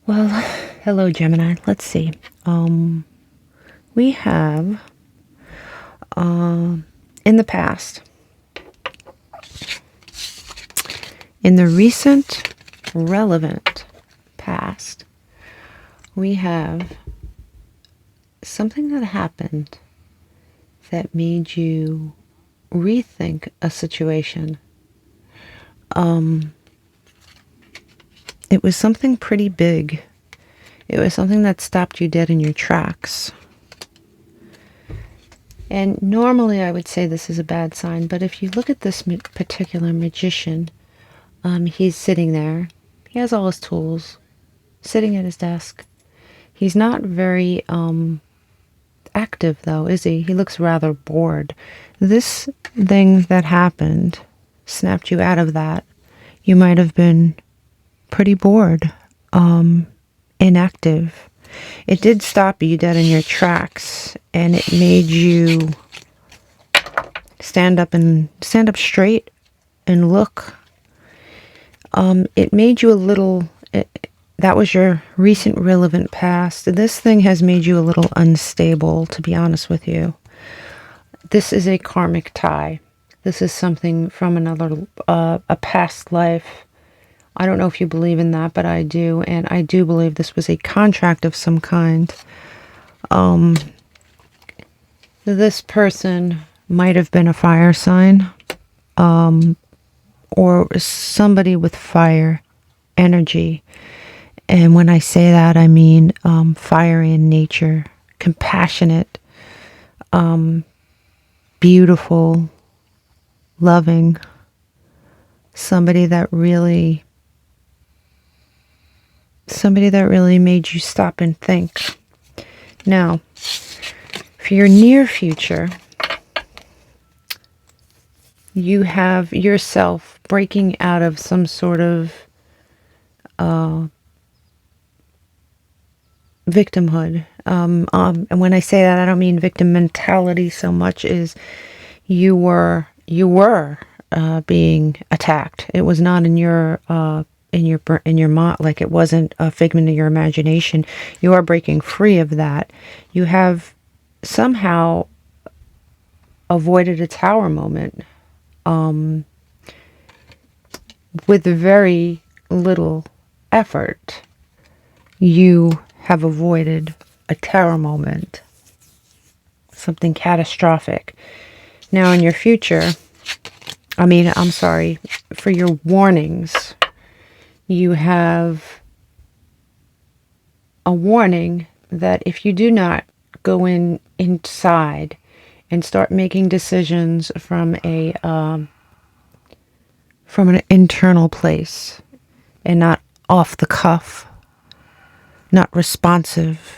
Well, hello Gemini. Let's see. We have in the past, in the recent relevant past, we have something that happened that made you rethink a situation. It was something pretty big. It was something that stopped you dead in your tracks. And normally I would say this is a bad sign, but if you look at this particular magician, he's sitting there. He has all his tools, sitting at his desk. He's not very active though, is he? He looks rather bored. This thing that happened snapped you out of that. You might have been pretty bored, inactive. It did stop you dead in your tracks, and it made you stand up straight and look. It made you a little, that was your recent relevant past. This thing has made you a little unstable, to be honest with you. This is a karmic tie. This is something from another, a past life. I don't know if you believe in that, but I do. And I do believe this was a contract of some kind. This person might have been a fire sign, or somebody with fire energy. And when I say that, I mean fiery in nature, compassionate, beautiful, loving, somebody that really made you stop and think. Now, for your near future, you have yourself breaking out of some sort of victimhood. And when I say that, I don't mean victim mentality so much as you were being attacked. It was not in your mind, like it wasn't a figment of your imagination. You are breaking free of that. You have somehow avoided a tower moment with very little effort. You have avoided a tower moment, something catastrophic. Now in your future, for your warnings, you have a warning that if you do not go inside and start making decisions from an internal place and not off the cuff, not responsive,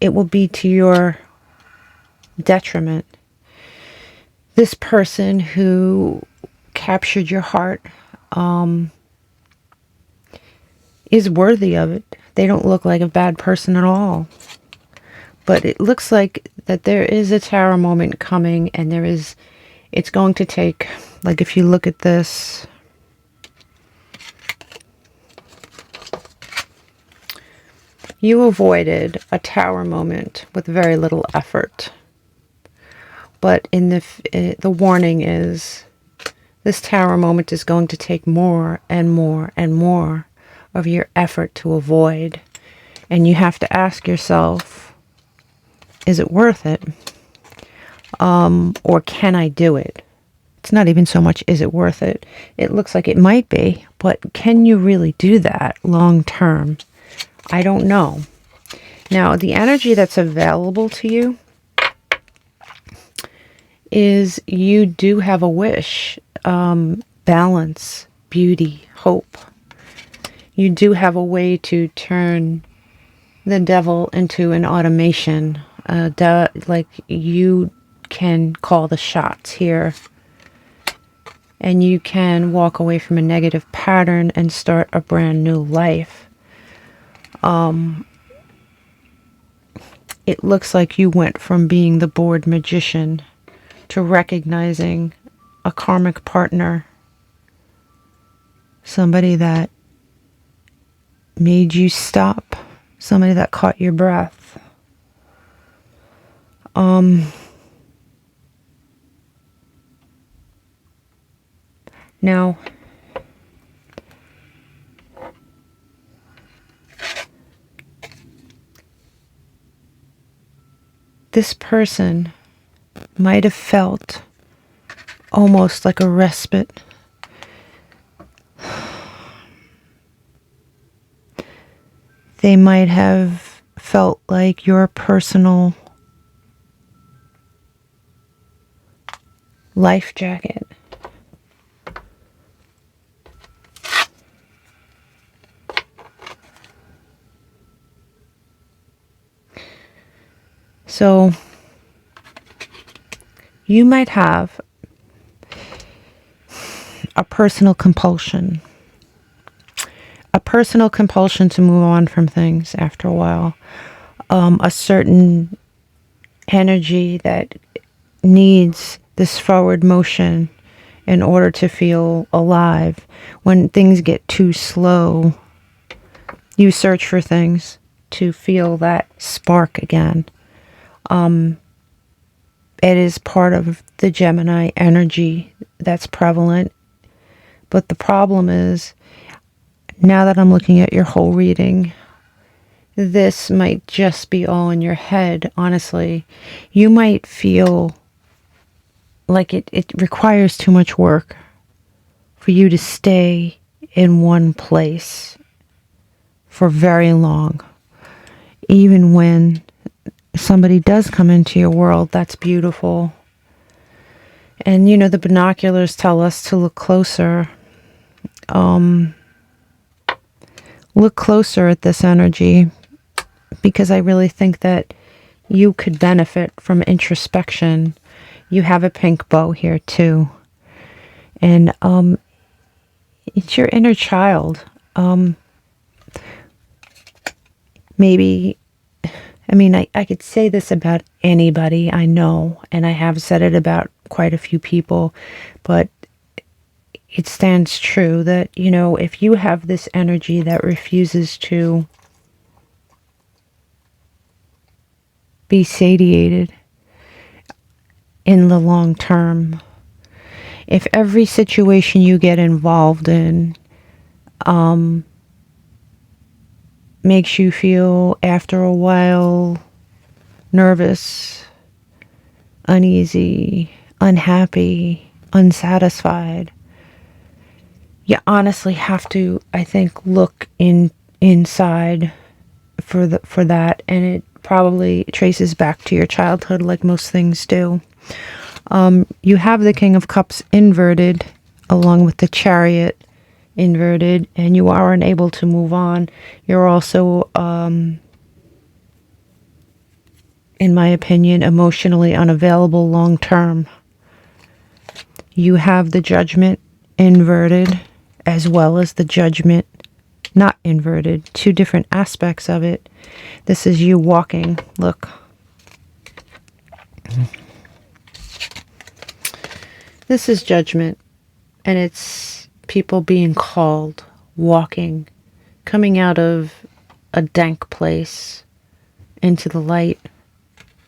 it will be to your detriment. This person who captured your heart is worthy of it. They don't look like a bad person at all. But it looks like that there is a tower moment coming, and it's going to take, like if you look at this, you avoided a tower moment with very little effort. But in the warning is, this tower moment is going to take more and more and more of your effort to avoid. And you have to ask yourself, is it worth it? Or can I do it? It's not even so much, is it worth it? It looks like it might be, but can you really do that long term? I don't know. Now, the energy that's available to you is you do have a wish. balance, beauty, hope. You do have a way to turn the devil into an automation. Like you can call the shots here. And you can walk away from a negative pattern and start a brand new life. It looks like you went from being the bored magician to recognizing a karmic partner. Somebody that made you stop. Somebody that caught your breath. Now, this person might have felt almost like a respite. They might have felt like your personal life jacket. So you might have a personal compulsion. A personal compulsion to move on from things after a while. A certain energy that needs this forward motion in order to feel alive. When things get too slow, you search for things to feel that spark again. It is part of the Gemini energy that's prevalent. But the problem is, now that I'm looking at your whole reading, this might just be all in your head, honestly. You might feel like it requires too much work for you to stay in one place for very long. Even when somebody does come into your world, that's beautiful. And you know, the binoculars tell us to look closer. Look closer at this energy, because I really think that you could benefit from introspection. You have a pink bow here too. And it's your inner child. Maybe, I mean, I could say this about anybody I know, and I have said it about quite a few people, but it stands true that, you know, if you have this energy that refuses to be satiated in the long term, if every situation you get involved in makes you feel, after a while, nervous, uneasy, unhappy, unsatisfied, you honestly have to, I think, look inside for that, and it probably traces back to your childhood, like most things do. You have the King of Cups inverted, along with the Chariot inverted, and you are unable to move on. You're also, in my opinion, emotionally unavailable long term. You have the Judgment inverted, as well as the Judgment not inverted. Two different aspects of it. This is you walking. Look. This is Judgment, and it's people being called, walking, coming out of a dank place into the light,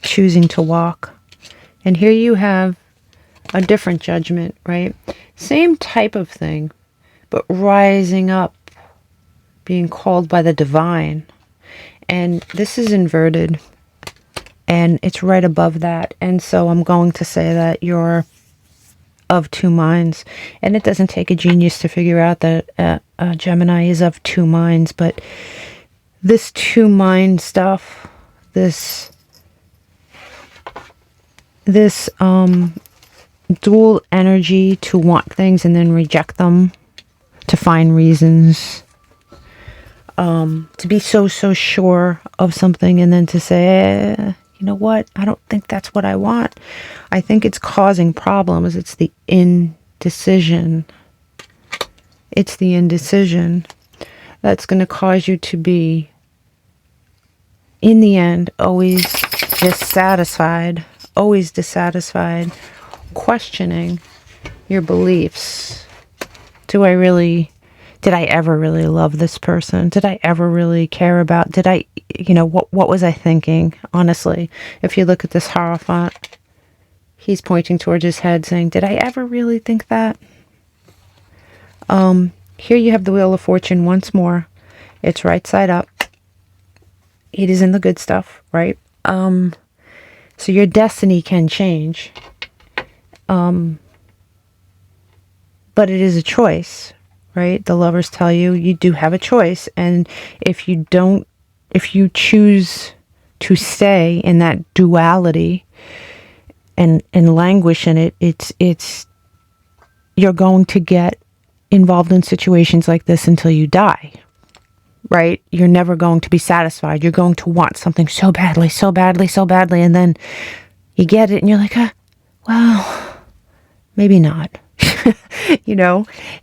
choosing to walk. And here you have a different Judgment, right? Same type of thing, but rising up, being called by the divine. And this is inverted, and it's right above that. And so I'm going to say that you're of two minds. And it doesn't take a genius to figure out that Gemini is of two minds. But this two mind stuff, this dual energy to want things and then reject them, to find reasons, to be so sure of something and then to say, you know what, I don't think that's what I want. I think it's causing problems. It's the indecision. It's the indecision that's going to cause you to be, in the end, always dissatisfied, questioning your beliefs. Did I ever really love this person? Did I ever really care about, what was I thinking? Honestly, if you look at this Hierophant, he's pointing towards his head saying, did I ever really think that? Here you have the Wheel of Fortune once more. It's right side up. It is in the good stuff, right? So your destiny can change. But it is a choice, right? The Lovers tell you, you do have a choice. And if you choose to stay in that duality and languish in it, you're going to get involved in situations like this until you die, right? You're never going to be satisfied. You're going to want something so badly, and then you get it and you're like, well, maybe not.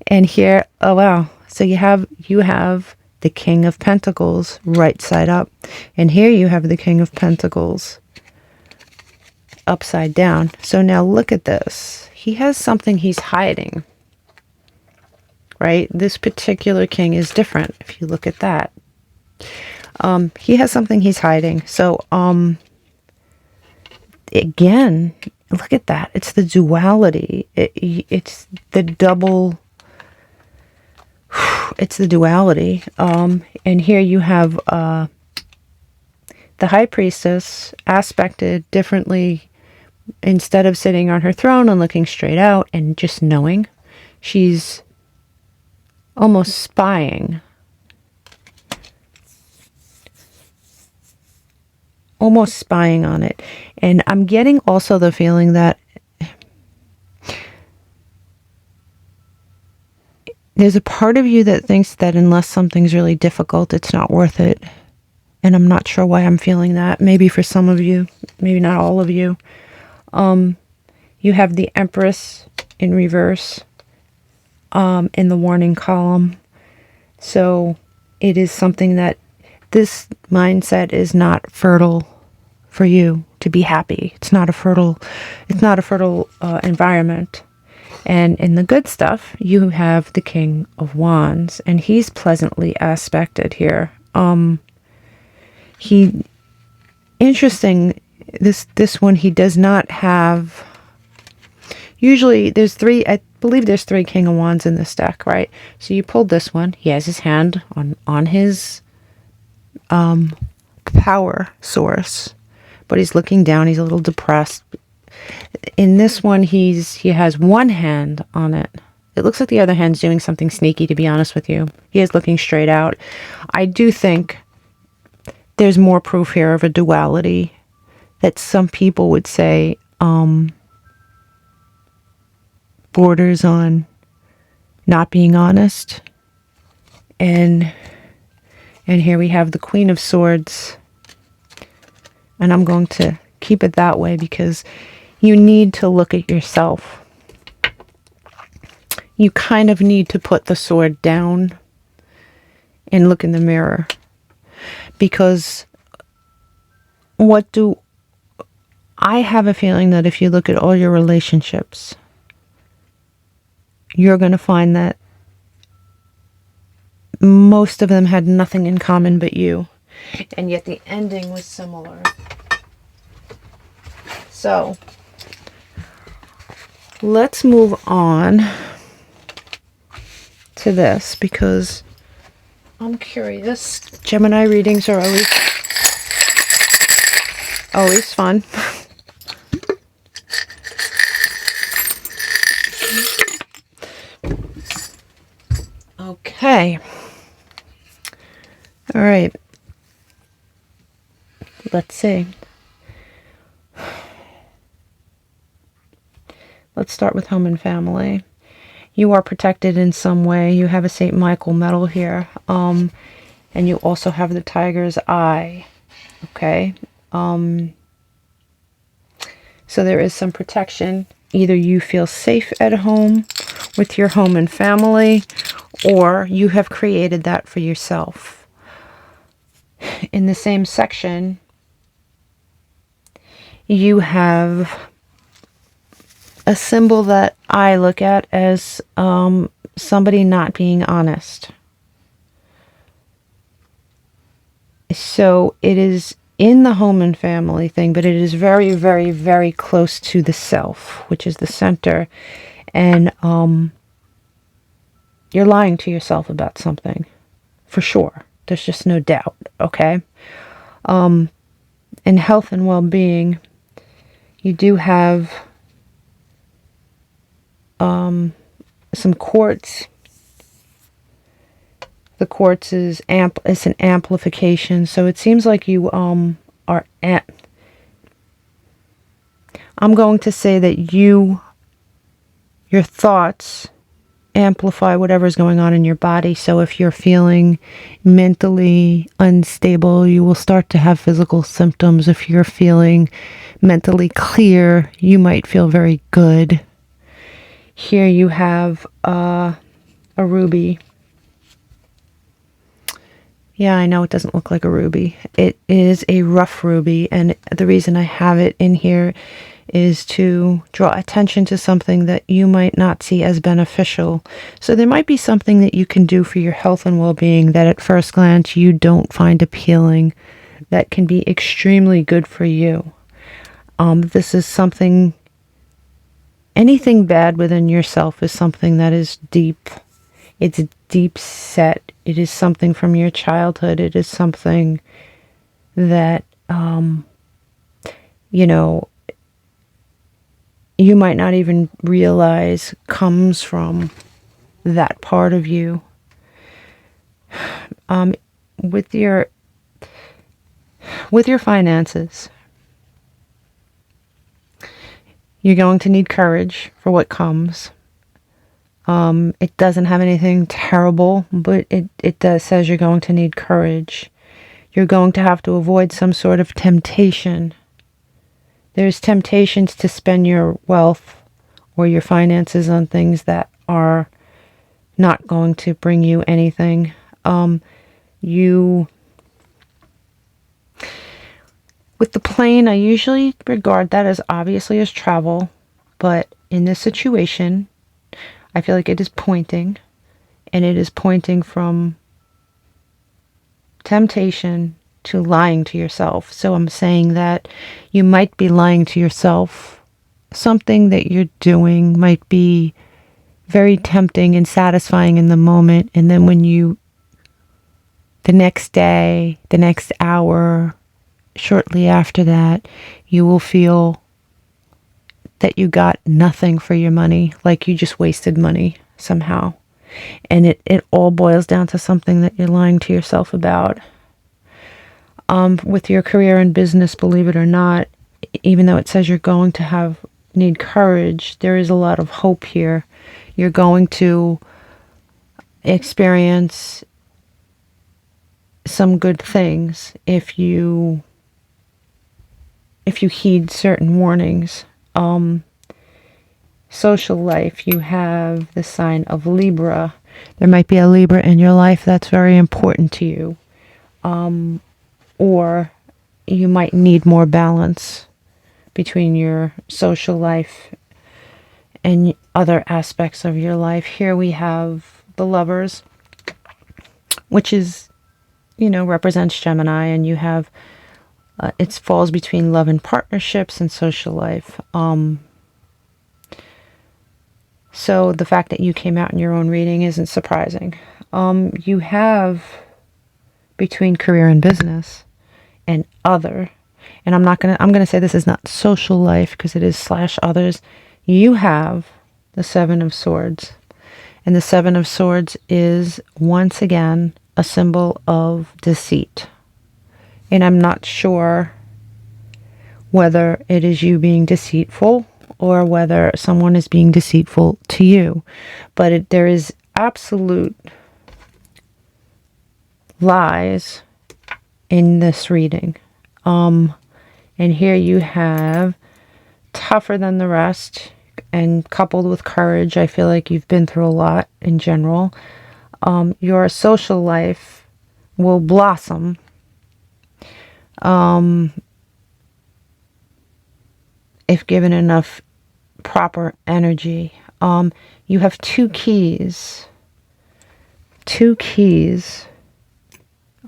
And here, oh wow, so you have the King of Pentacles right side up, and here you have the King of Pentacles upside down. So now look at this. He has something he's hiding, right? This particular king is different. If you look at that, he has something he's hiding. So again, look at that. It's the duality. It's the double. It's the duality. And here you have the High Priestess aspected differently. Instead of sitting on her throne and looking straight out and just knowing, she's almost spying. Almost spying on it. And I'm getting also the feeling that there's a part of you that thinks that unless something's really difficult, it's not worth it. And I'm not sure why I'm feeling that. Maybe for some of you, maybe not all of you. You have the Empress in reverse in the warning column. So it is something that this mindset is not fertile for you to be happy. It's not a fertile environment. And in the good stuff, you have the King of Wands, and he's pleasantly aspected here. Interesting, this one, he does not have, usually there's three, I believe there's three King of Wands in this deck, right? So you pulled this one, he has his hand on his power source, but he's looking down, he's a little depressed. In this one, he has one hand on it. It looks like the other hand's doing something sneaky, to be honest with you. He is looking straight out. I do think there's more proof here of a duality that some people would say borders on not being honest. And here we have the Queen of Swords. And I'm going to keep it that way because you need to look at yourself. You kind of need to put the sword down and look in the mirror. Because I have a feeling that if you look at all your relationships, you're going to find that most of them had nothing in common but you. And yet the ending was similar. So let's move on to this because I'm curious. Gemini readings are always fun. Okay. All right. Let's see. let's start with home and family. You are protected in some way. You have a St. Michael medal here. And you also have the tiger's eye. Okay. So there is some protection. Either you feel safe at home with your home and family, or you have created that for yourself. In the same section, you have a symbol that I look at as somebody not being honest. So it is in the home and family thing, but it is very, very, very close to the self, which is the center. And you're lying to yourself about something, for sure. There's just no doubt, okay? In health and well-being, you do have some quartz. The quartz is it's an amplification, so it seems like you are at. I'm going to say that your thoughts amplify whatever's going on in your body. So if you're feeling mentally unstable, you will start to have physical symptoms. If you're feeling mentally clear, you might feel very good. Here you have a ruby. Yeah, I know it doesn't look like a ruby. It is a rough ruby, and the reason I have it in here is to draw attention to something that you might not see as beneficial. So there might be something that you can do for your health and well-being that at first glance you don't find appealing, that can be extremely good for you. This is something, anything bad within yourself is something that is deep. It's deep set. It is something from your childhood. It is something that, you might not even realize comes from that part of you. With your finances, you're going to need courage for what comes. It doesn't have anything terrible, but it does says you're going to need courage. You're going to have to avoid some sort of temptation. There's temptations to spend your wealth or your finances on things that are not going to bring you anything. With the plane, I usually regard that as obviously as travel, but in this situation, I feel like it is pointing, and it is pointing from temptation to lying to yourself. So I'm saying that you might be lying to yourself. Something that you're doing might be very tempting and satisfying in the moment, and then when the next day, the next hour, shortly after that, you will feel that you got nothing for your money, like you just wasted money somehow. And it all boils down to something that you're lying to yourself about. With your career and business, believe it or not, even though it says you're going to need courage, there is a lot of hope here. You're going to experience some good things if you heed certain warnings. Social life, you have the sign of Libra. There might be a Libra in your life that's very important to you. Or you might need more balance between your social life and other aspects of your life. Here we have the Lovers, which is, represents Gemini, and you have, it falls between love and partnerships and social life. So the fact that you came out in your own reading isn't surprising. You have between career and business and other, and I'm going to say this is not social life because it is /others. You have the Seven of Swords, and the Seven of Swords is once again a symbol of deceit. And I'm not sure whether it is you being deceitful or whether someone is being deceitful to you. But there is absolute lies in this reading. And here you have tougher than the rest, and coupled with courage. I feel like you've been through a lot in general. Your social life will blossom. If given enough proper energy. You have two keys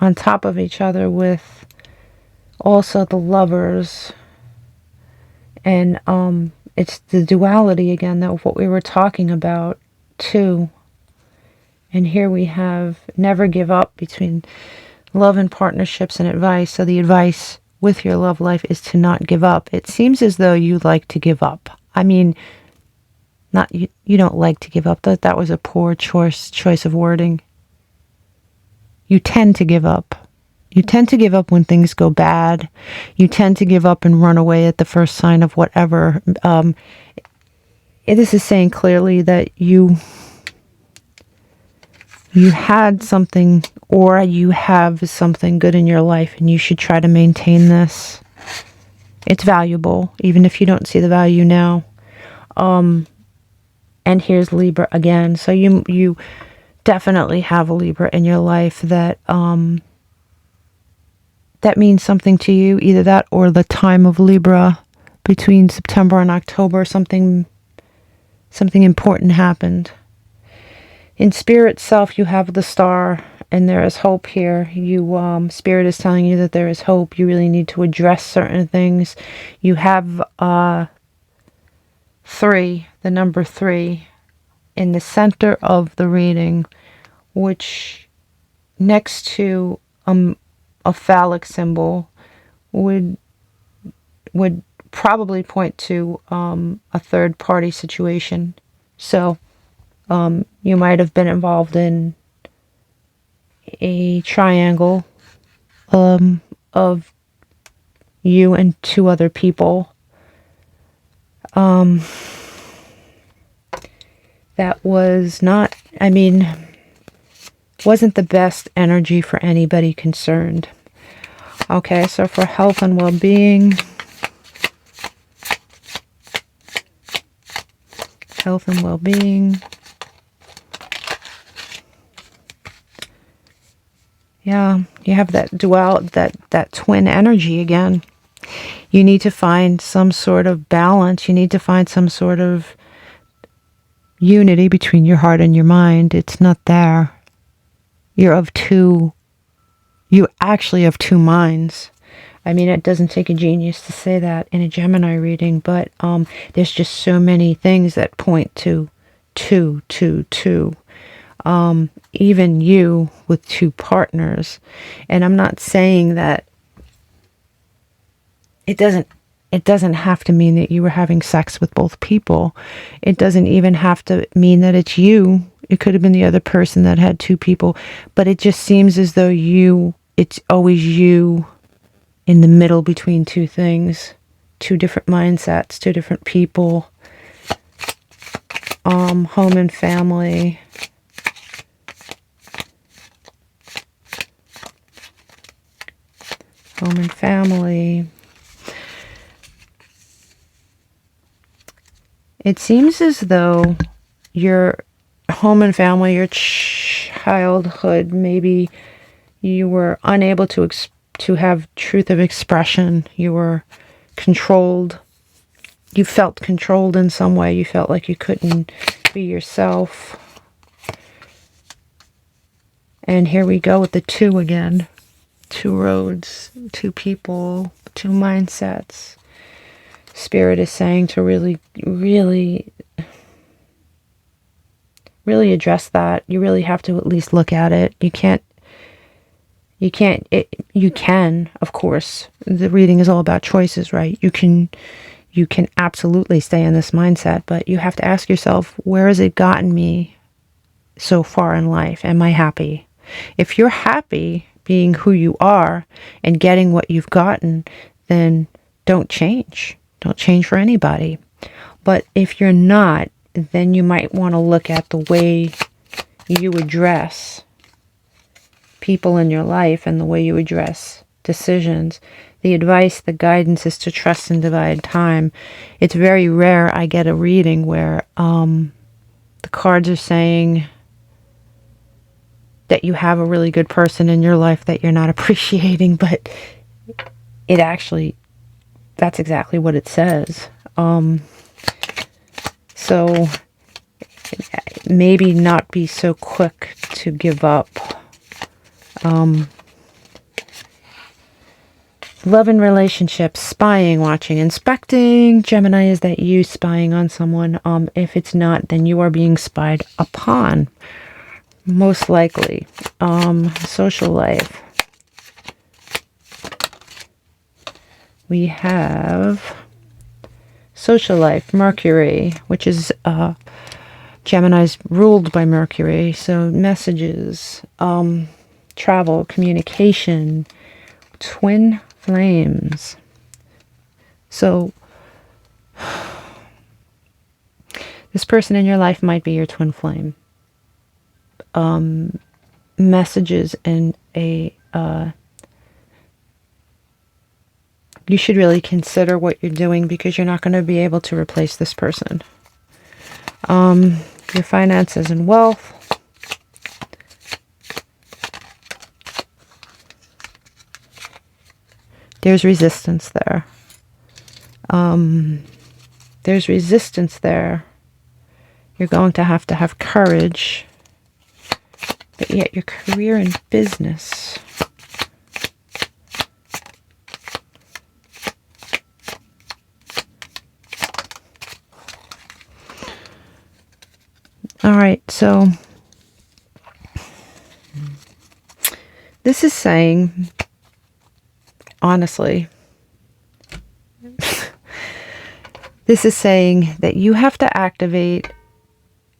on top of each other, with also the Lovers. And it's the duality again, that what we were talking about too. And here we have never give up between love and partnerships and advice. So the advice with your love life is to not give up. It seems as though you like to give up. I mean, not you don't like to give up. That was a poor choice of wording. You tend to give up. You tend to give up when things go bad. You tend to give up and run away at the first sign of whatever. This is saying clearly that you had something, or you have something good in your life, and you should try to maintain this. It's valuable, even if you don't see the value now. And here's Libra again. So you definitely have a Libra in your life that that means something to you. Either that or the time of Libra between September and October, something important happened. In spirit self, you have the Star, and there is hope here. Spirit is telling you that there is hope. You really need to address certain things. You have 3, the number 3, in the center of the reading, which next to a phallic symbol would probably point to a third party situation. So you might have been involved in a triangle of you and 2 other people. That was not, wasn't the best energy for anybody concerned. Okay, so for health and well-being. Health and well-being. Yeah, you have that that twin energy again. You need to find some sort of balance. You need to find some sort of unity between your heart and your mind. It's not there. You actually have 2 minds. It doesn't take a genius to say that in a Gemini reading, but there's just so many things that point to 2. Even you with 2 partners. And I'm not saying that it doesn't have to mean that you were having sex with both people. It doesn't even have to mean that it's you. It could have been the other person that had 2 people. But it just seems as though it's always you in the middle between 2 things. 2 different mindsets, 2 different people. Home and family. Home and family. It seems as though your home and family, your childhood, maybe you were unable to have truth of expression. You were controlled. You felt controlled in some way. You felt like you couldn't be yourself. And here we go with the 2 again. 2 roads, 2 people, 2 mindsets. Spirit is saying to really, really, really address that. You really have to at least look at it. You can, of course. The reading is all about choices, right? You can absolutely stay in this mindset, but you have to ask yourself, where has it gotten me so far in life? Am I happy? If you're happy being who you are and getting what you've gotten, then don't change. Don't change for anybody. But if you're not, then you might want to look at the way you address people in your life and the way you address decisions. The advice, the guidance is to trust and divide time. It's very rare I get a reading where the cards are saying that you have a really good person in your life that you're not appreciating, but it actually, that's exactly what it says. So maybe not be so quick to give up. Love and relationships, spying, watching, inspecting. Gemini, is that you spying on someone? If it's not, then you are being spied upon, most likely. Social life. We have social life, Mercury, which is Gemini's ruled by Mercury. So messages, travel, communication, twin flames. So this person in your life might be your twin flame. Messages and you should really consider what you're doing, because you're not going to be able to replace this person. Your finances and wealth. There's resistance there. There's resistance there. You're going to have courage. But yet your career and business. All right, so this is saying, honestly, this is saying that you have to activate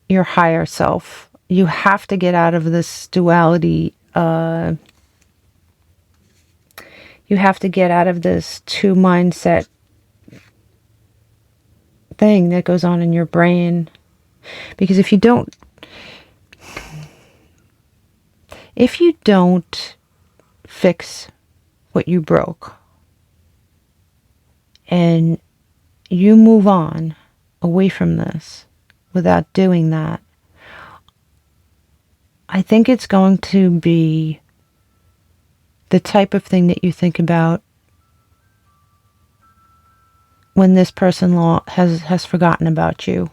your higher self. You have to get out of this duality. You have to get out of this two mindset thing that goes on in your brain. Because if you don't fix what you broke and you move on away from this without doing that, I think it's going to be the type of thing that you think about when this person has forgotten about you.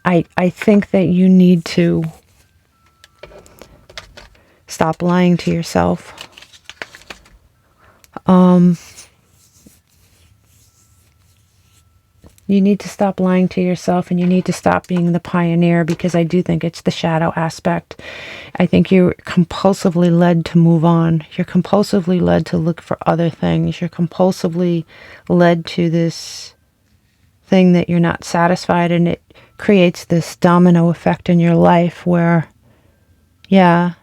I think that you need to stop lying to yourself. You need to stop lying to yourself, and you need to stop being the pioneer, because I do think it's the shadow aspect. I think you're compulsively led to move on. You're compulsively led to look for other things. You're compulsively led to this thing that you're not satisfied, and it creates this domino effect in your life where, yeah,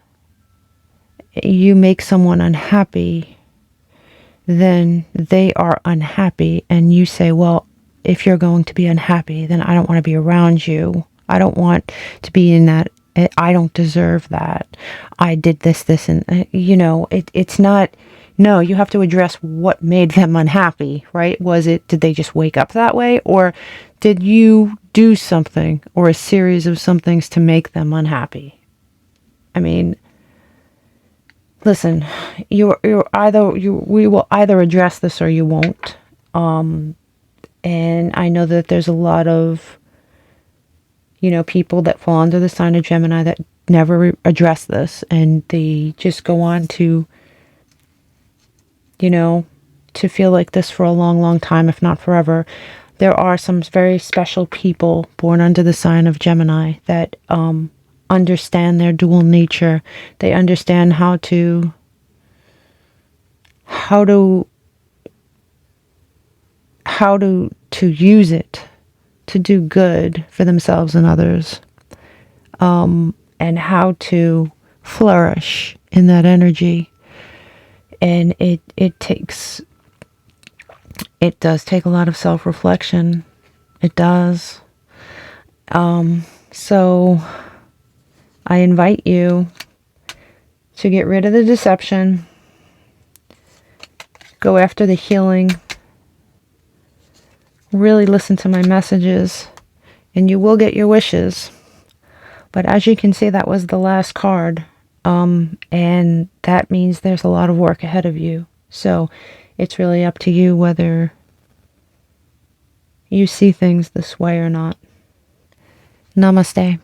you make someone unhappy, then they are unhappy, and you say, well, if you're going to be unhappy, then I don't want to be around you. I don't want to be in that. I don't deserve that. I did this, and, it's not, no, you have to address what made them unhappy, right? Did they just wake up that way? Or did you do something or a series of some things to make them unhappy? I mean, listen, we will either address this or you won't. And I know that there's a lot of, people that fall under the sign of Gemini that never address this, and they just go on to, to feel like this for a long, long time, if not forever. There are some very special people born under the sign of Gemini that understand their dual nature. They understand how to use it to do good for themselves and others, and how to flourish in that energy. And it does take a lot of self-reflection It does. So I invite you to get rid of the deception, go after the healing, really listen to my messages, and you will get your wishes. But as you can see, that was the last card, and that means there's a lot of work ahead of you. So it's really up to you whether you see things this way or not. Namaste.